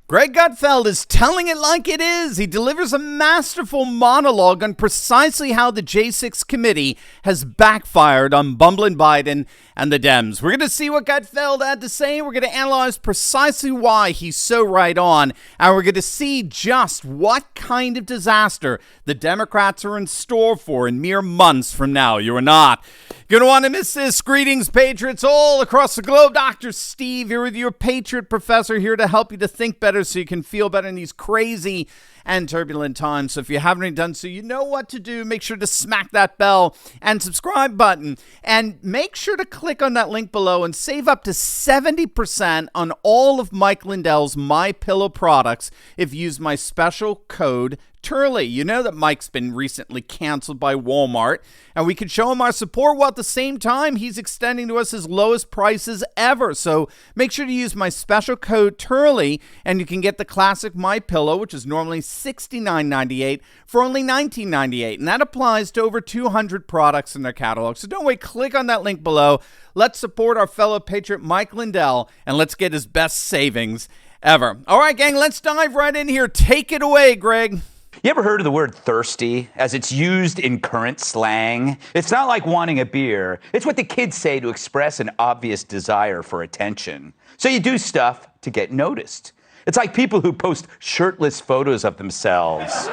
Greg Gutfeld is telling it like it is. He delivers a masterful monologue on precisely how the J6 committee has backfired on bumbling Biden and the Dems. We're going to see what Gutfeld had to say. We're going to analyze precisely why he's so right on. And we're going to see just what kind of disaster the Democrats are in store for in mere months from now. You are not going to want to miss this. Greetings, patriots all across the globe. Dr. Steve here with your Patriot Professor, here to help you to think better so you can feel better in these crazy and turbulent times. So if you haven't already done so, you know what to do. Make sure to smack that bell and subscribe button, and make sure to click on that link below and save up to 70% on all of Mike Lindell's MyPillow products if you use my special code Turley. You know that Mike's been recently canceled by Walmart, and we can show him our support while at the same time he's extending to us his lowest prices ever. So make sure to use my special code Turley, and you can get the classic MyPillow, which is normally $69.98, for only $19.98, and that applies to over 200 products in their catalog. So don't wait, click on that link below. Let's support our fellow patriot Mike Lindell, and let's get his best savings ever. All right, gang, let's dive right in here. Take it away, Greg. You ever heard of the word thirsty as it's used in current slang? It's not like wanting a beer. It's what the kids say to express an obvious desire for attention. So you do stuff to get noticed. It's like people who post shirtless photos of themselves.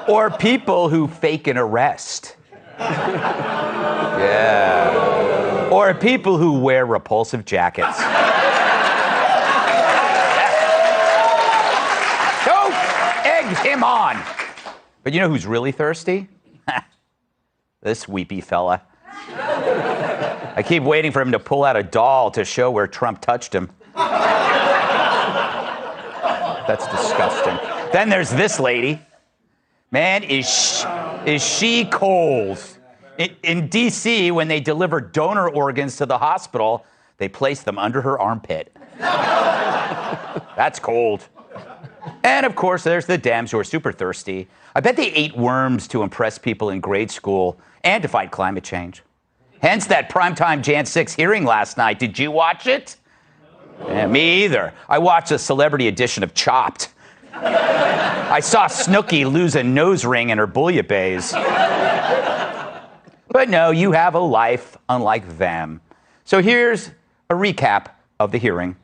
Or people who fake an arrest. Yeah. Or people who wear repulsive jackets. Him on. But you know who's really thirsty? This weepy fella. I keep waiting for him to pull out a doll to show where Trump touched him. That's disgusting. Then there's this lady. Man, is she cold. In D.C., when they deliver donor organs to the hospital, they place them under her armpit. That's cold. And, of course, there's the Dems, who are super thirsty. I bet they ate worms to impress people in grade school and to fight climate change. Hence that primetime Jan 6 hearing last night. Did you watch it? Yeah, me either. I watched a celebrity edition of Chopped. I saw Snooki lose a nose ring in her bouillabaisse. But no, you have a life unlike them. So here's a recap of the hearing.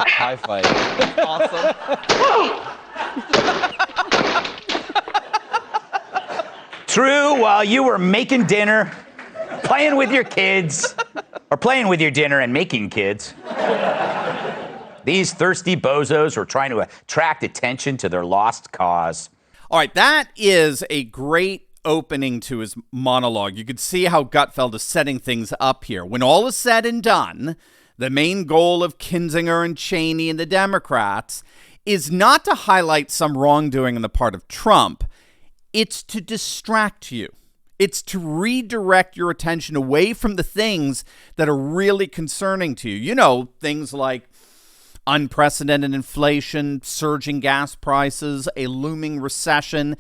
High five. Awesome. True, while you were making dinner, playing with your kids, or playing with your dinner and making kids, these thirsty bozos were trying to attract attention to their lost cause. All right, that is a great opening to his monologue. You could see how Gutfeld is setting things up here. When all is said and done, the main goal of Kinzinger and Cheney and the Democrats is not to highlight some wrongdoing on the part of Trump. It's to distract you. It's to redirect your attention away from the things that are really concerning to you. You know, things like unprecedented inflation, surging gas prices, a looming recession,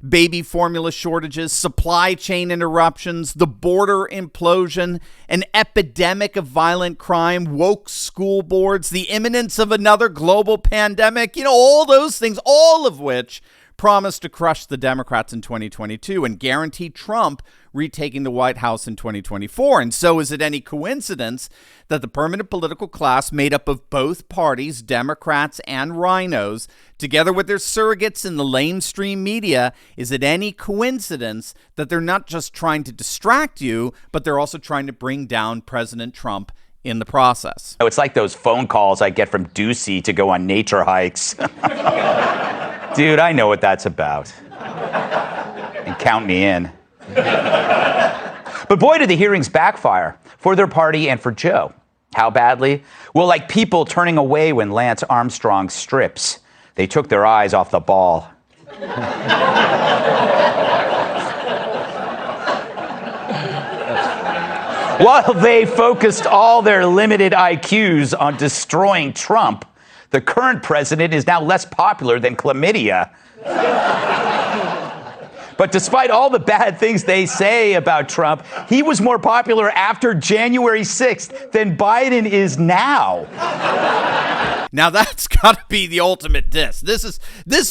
baby formula shortages, supply chain interruptions, the border implosion, an epidemic of violent crime, woke school boards, the imminence of another global pandemic, you know, all those things, all of which promised to crush the Democrats in 2022 and guarantee Trump retaking the White House in 2024. And so is it any coincidence that the permanent political class made up of both parties, Democrats and rhinos, together with their surrogates in the lamestream media, is it any coincidence that they're not just trying to distract you, but they're also trying to bring down President Trump in the process? Oh, it's like those phone calls I get from Ducey to go on nature hikes. Dude, I know what that's about. And count me in. But boy, did the hearings backfire for their party and for Joe. How badly? Well, like people turning away when Lance Armstrong strips. They took their eyes off the ball. While they focused all their limited IQs on destroying Trump, the current president is now less popular than chlamydia. But despite all the bad things they say about Trump, he was more popular after January 6th than Biden is now. Now that's got to be the ultimate diss. This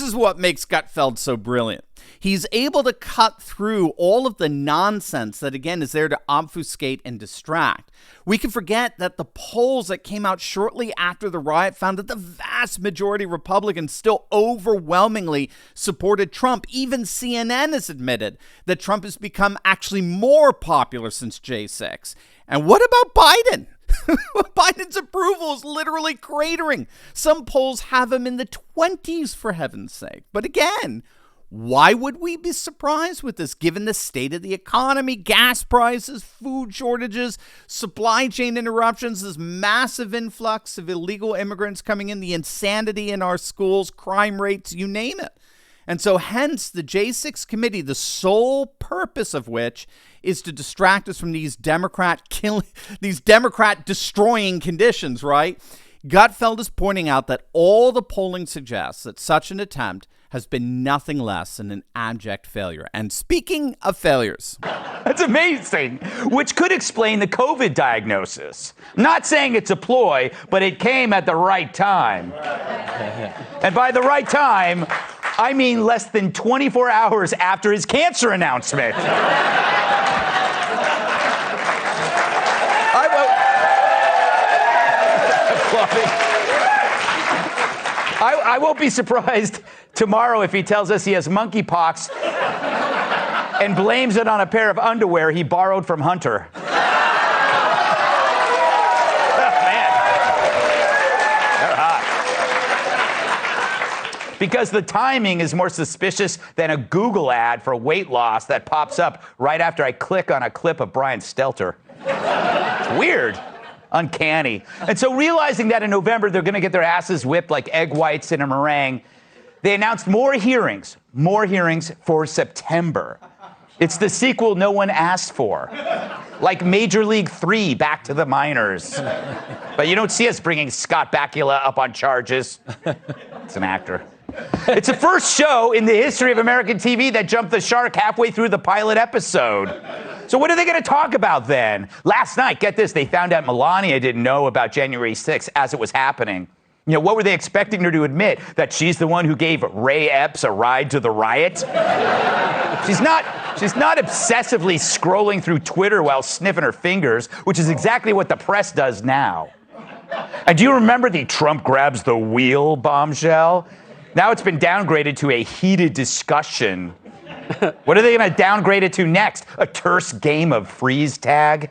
is what makes Gutfeld so brilliant. He's able to cut through all of the nonsense that, again, is there to obfuscate and distract. We can forget that the polls that came out shortly after the riot found that the vast majority of Republicans still overwhelmingly supported Trump. Even CNN has admitted that Trump has become actually more popular since J6. And what about Biden? Biden's approval is literally cratering. Some polls have him in the 20s, for heaven's sake. But again, why would we be surprised with this, given the state of the economy, gas prices, food shortages, supply chain interruptions, this massive influx of illegal immigrants coming in, the insanity in our schools, crime rates, you name it. And so hence the J6 committee, the sole purpose of which is to distract us from these Democrat destroying conditions, right? Gutfeld is pointing out that all the polling suggests that such an attempt has been nothing less than an abject failure. And speaking of failures, that's amazing, which could explain the COVID diagnosis. I'm not saying it's a ploy, but it came at the right time. And by the right time, I mean less than 24 hours after his cancer announcement. I won't be surprised tomorrow if he tells us he has monkeypox and blames it on a pair of underwear he borrowed from Hunter. Oh, man. They're hot. Because the timing is more suspicious than a Google ad for weight loss that pops up right after I click on a clip of Brian Stelter. It's weird. Uncanny. And so realizing that in November they're going to get their asses whipped like egg whites in a meringue, they announced more hearings for September. It's the sequel no one asked for. Like Major League 3, Back to the Minors. But you don't see us bringing Scott Bakula up on charges. It's an actor. It's the first show in the history of American TV that jumped the shark halfway through the pilot episode. So what are they going to talk about then? Last night, get this, they found out Melania didn't know about January 6th as it was happening. You know, what were they expecting her to admit? That she's the one who gave Ray Epps a ride to the riot? She's not obsessively scrolling through Twitter while sniffing her fingers, which is exactly what the press does now. And do you remember the Trump grabs the wheel bombshell? Now it's been downgraded to a heated discussion. What are they going to downgrade it to next? A terse game of freeze tag?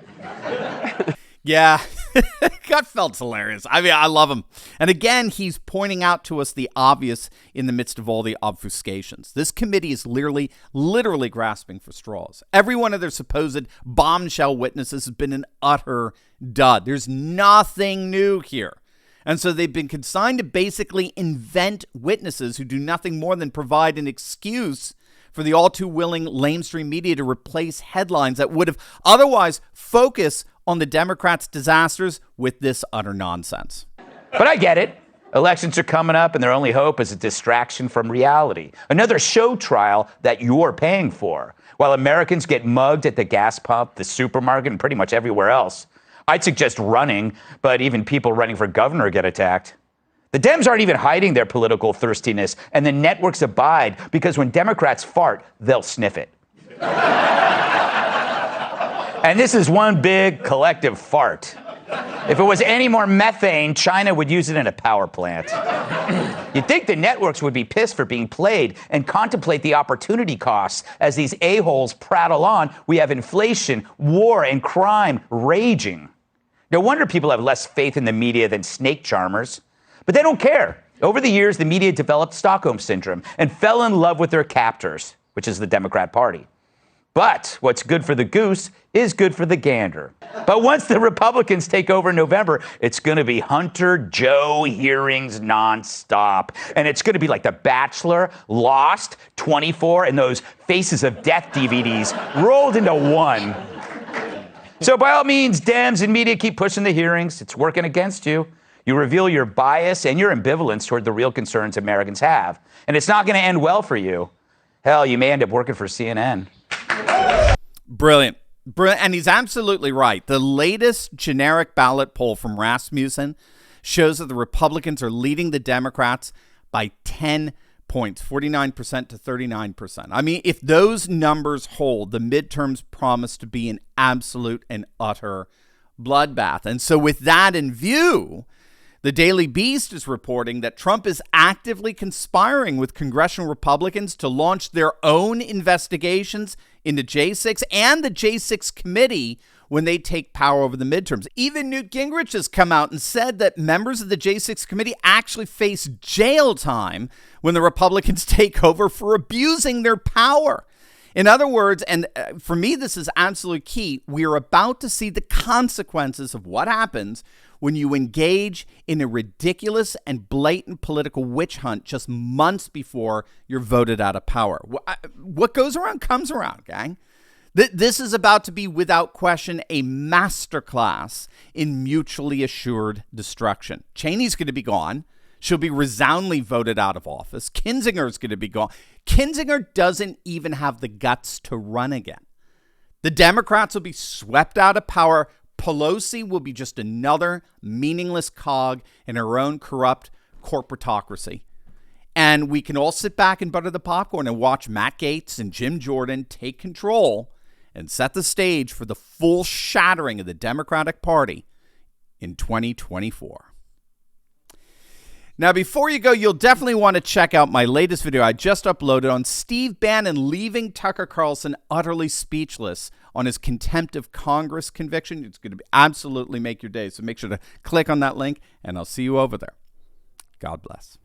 Yeah, Gutfeld's hilarious. I mean, I love him. And again, he's pointing out to us the obvious in the midst of all the obfuscations. This committee is literally grasping for straws. Every one of their supposed bombshell witnesses has been an utter dud. There's nothing new here. And so they've been consigned to basically invent witnesses who do nothing more than provide an excuse for the all-too-willing lamestream media to replace headlines that would have otherwise focused on the Democrats' disasters with this utter nonsense. But I get it. Elections are coming up, and their only hope is a distraction from reality. Another show trial that you're paying for. While Americans get mugged at the gas pump, the supermarket, and pretty much everywhere else, I'd suggest running, but even people running for governor get attacked. The Dems aren't even hiding their political thirstiness, and the networks abide because when Democrats fart, they'll sniff it. And this is one big collective fart. If it was any more methane, China would use it in a power plant. You'd think the networks would be pissed for being played and contemplate the opportunity costs as these a-holes prattle on. We have inflation, war, and crime raging. No wonder people have less faith in the media than snake charmers. But they don't care. Over the years, the media developed Stockholm Syndrome and fell in love with their captors, which is the Democrat Party. But what's good for the goose is good for the gander. But once the Republicans take over in November, it's going to be Hunter Joe hearings nonstop. And it's going to be like The Bachelor, Lost, 24, and those Faces of Death DVDs rolled into one. So by all means, Dems and media keep pushing the hearings. It's working against you. You reveal your bias and your ambivalence toward the real concerns Americans have. And it's not going to end well for you. Hell, you may end up working for CNN. Brilliant. And he's absolutely right. The latest generic ballot poll from Rasmussen shows that the Republicans are leading the Democrats by 10 points, 49% to 39%. I mean, if those numbers hold, the midterms promise to be an absolute and utter bloodbath. And so with that in view, the Daily Beast is reporting that Trump is actively conspiring with congressional Republicans to launch their own investigations into J6 and the J6 committee when they take power over the midterms. Even Newt Gingrich has come out and said that members of the J6 committee actually face jail time when the Republicans take over for abusing their power. In other words, and for me, this is absolutely key, we are about to see the consequences of what happens when you engage in a ridiculous and blatant political witch hunt just months before you're voted out of power. What goes around comes around, gang. This is about to be, without question, a masterclass in mutually assured destruction. Cheney's going to be gone. She'll be resoundingly voted out of office. Kinzinger's going to be gone. Kinzinger doesn't even have the guts to run again. The Democrats will be swept out of power. Pelosi will be just another meaningless cog in her own corrupt corporatocracy. And we can all sit back and butter the popcorn and watch Matt Gaetz and Jim Jordan take control and set the stage for the full shattering of the Democratic Party in 2024. Now, before you go, you'll definitely want to check out my latest video I just uploaded on Steve Bannon leaving Tucker Carlson utterly speechless on his contempt of Congress conviction. It's going to absolutely make your day. So make sure to click on that link, and I'll see you over there. God bless.